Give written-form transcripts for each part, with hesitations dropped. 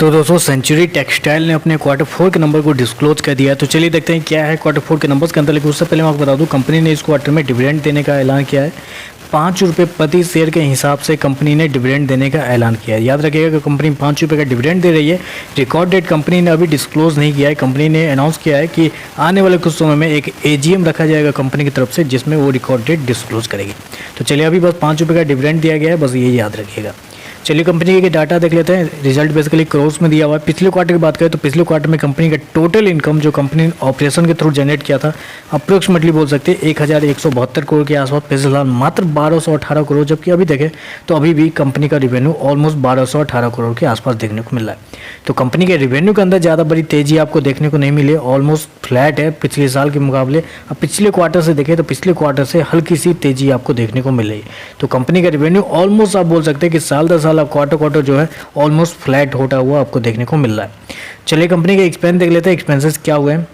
तो दोस्तों century textile ने अपने क्वार्टर 4 के नंबर को डिस्क्लोज कर दिया है। तो चलिए देखते हैं क्या है क्वार्टर 4 के नंबर्स के अंदर। लेकिन उससे पहले मैं आपको बता दूं, कंपनी ने इस क्वार्टर में डिविडेंड देने का ऐलान किया है। 5 रुपये प्रति शेयर के हिसाब से कंपनी ने डिविडेंड देने का ऐलान किया है। याद रखिएगा कि कंपनी 5 रुपये का डिविडेंड दे रही है। रिकॉर्ड डेट कंपनी ने अभी डिस्क्लोज नहीं किया है। कंपनी ने अनाउंस किया है कि आने वाले कुछ समय में एक एजीएम रखा जाएगा कंपनी की तरफ से, जिसमें वो रिकॉर्ड डेट डिस्क्लोज करेगी। तो चलिए अभी बस 5 रुपये का डिविडेंड दिया गया है, बस ये याद रखिएगा। चलिए कंपनी के डाटा देख लेते हैं। रिजल्ट बेसिकली क्रोर्स में दिया हुआ है। पिछले क्वार्टर की बात करें तो पिछले क्वार्टर में कंपनी का टोटल इनकम जो कंपनी ने ऑपरेशन के थ्रू जनरेट किया था, अप्रोक्सीमेटली बोल सकते हैं 1172 करोड़ के आसपास। पिछले साल मात्र 1218 करोड़, जबकि अभी देखें तो अभी भी कंपनी का रिवेन्यू ऑलमोस्ट 1218 करोड़ के आसपास देखने को मिल रहा है। तो कंपनी के रिवेन्यू के अंदर ज़्यादा बड़ी तेजी आपको देखने को नहीं मिली है, ऑलमोस्ट फ्लैट है पिछले साल के मुकाबले। अब पिछले क्वार्टर से देखें तो पिछले क्वार्टर से हल्की सी तेजी आपको देखने को मिल रही है। तो कंपनी का रिवेन्यू ऑलमोस्ट आप बोल सकते हैं कि साल दर साल आप क्वार्टर जो है ऑलमोस्ट फ्लैट होता हुआ आपको देखने को मिल रहा है। चलिए कंपनी के एक्सपेंस देख लेते हैं। एक्सपेंसेस क्या हुए हैं।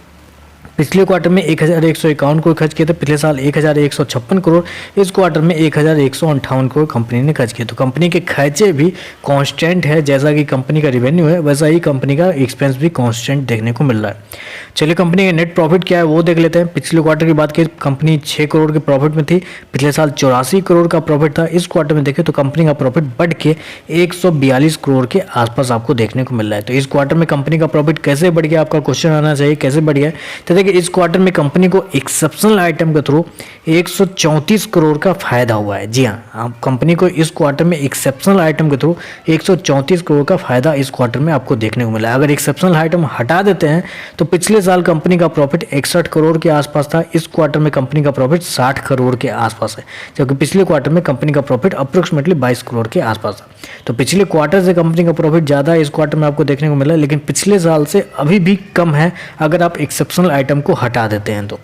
पिछले क्वार्टर में 1151 करोड़ खर्च किए थे। पिछले साल 1156 करोड़। इस क्वार्टर में 1158 करोड़ कंपनी ने खर्च किए। तो कंपनी के खर्चे भी कांस्टेंट है, जैसा कि कंपनी का रिवेन्यू है वैसा ही कंपनी का एक्सपेंस भी कांस्टेंट देखने को मिल रहा है। चलिए कंपनी का नेट प्रॉफिट क्या है वो देख लेते हैं। पिछले क्वार्टर की बात करें कंपनी 6 करोड़ के प्रॉफिट में थी। पिछले साल 84 करोड़ का प्रॉफिट था। इस क्वार्टर में देखें तो कंपनी का प्रॉफिट बढ़ के 142 करोड़ के आसपास आपको देखने को मिल रहा है। तो इस क्वार्टर में कंपनी का प्रॉफिट कैसे बढ़ गया, आपका क्वेश्चन आना चाहिए कैसे बढ़ गया। तो देखिए इस क्वार्टर में कंपनी को एक्सेप्शनल आइटम के थ्रू 134 करोड़ का फायदा हुआ है। जी हाँ, कंपनी को इस क्वार्टर में एक्सेप्शनल आइटम के थ्रू 134 करोड़ का फायदा इस क्वार्टर में आपको देखने को मिला है। अगर एक्सेप्शनल आइटम हटा देते हैं तो पिछले साल कंपनी का प्रॉफिट 61 करोड़ के आसपास था। इस क्वार्टर में कंपनी का प्रॉफिट 60 करोड़ के आसपास है, जबकि पिछले क्वार्टर में कंपनी का प्रॉफिट अप्रोक्सीमेटली 22 करोड़ के आसपास था। तो पिछले क्वार्टर से कंपनी का प्रॉफिट ज़्यादा है इस क्वार्टर में आपको देखने को मिला, लेकिन पिछले साल से अभी भी कम है अगर आप एक्सेप्शनल आइटम को हटा देते हैं तो।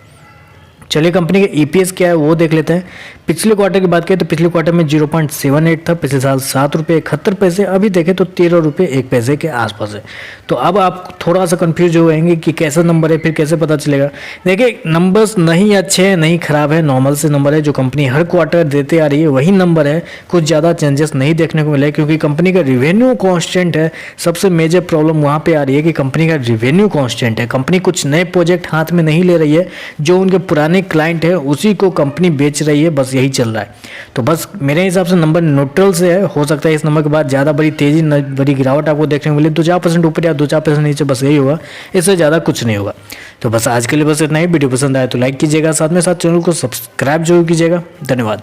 चलिए कंपनी के ईपीएस क्या है वो देख लेते हैं। पिछले क्वार्टर की बात करें तो पिछले क्वार्टर में 0.78 था। पिछले साल 7 रुपये 71 पैसे। अभी देखें तो 13 रुपये 1 पैसे के आसपास है। तो अब आप थोड़ा सा कंफ्यूज हो जाएंगे कि कैसा नंबर है, फिर कैसे पता चलेगा। देखिए नंबर्स नहीं अच्छे हैं नहीं खराब है, नॉर्मल से नंबर है जो कंपनी हर क्वार्टर देते आ रही है वही नंबर है। कुछ ज़्यादा चेंजेस नहीं देखने को मिले क्योंकि कंपनी का रिवेन्यू कॉन्स्टेंट है। सबसे मेजर प्रॉब्लम वहाँ पर आ रही है कि कंपनी का रिवेन्यू कॉन्स्टेंट है। कंपनी कुछ नए प्रोजेक्ट हाथ में नहीं ले रही है, जो उनके पुराने क्लाइंट है उसी को कंपनी बेच रही है, बस यही चल रहा है। तो बस मेरे हिसाब से नंबर न्यूट्रल से है। हो सकता है इस नंबर के बाद ज़्यादा बड़ी तेजी बड़ी गिरावट आपको देखने को मिले, 2-4% ऊपर या 2-4% नीचे, बस यही होगा, इससे ज़्यादा कुछ नहीं होगा। तो बस आज के लिए बस इतना ही। वीडियो पसंद आए तो लाइक कीजिएगा, साथ में साथ चैनल को सब्सक्राइब जरूर कीजिएगा। धन्यवाद।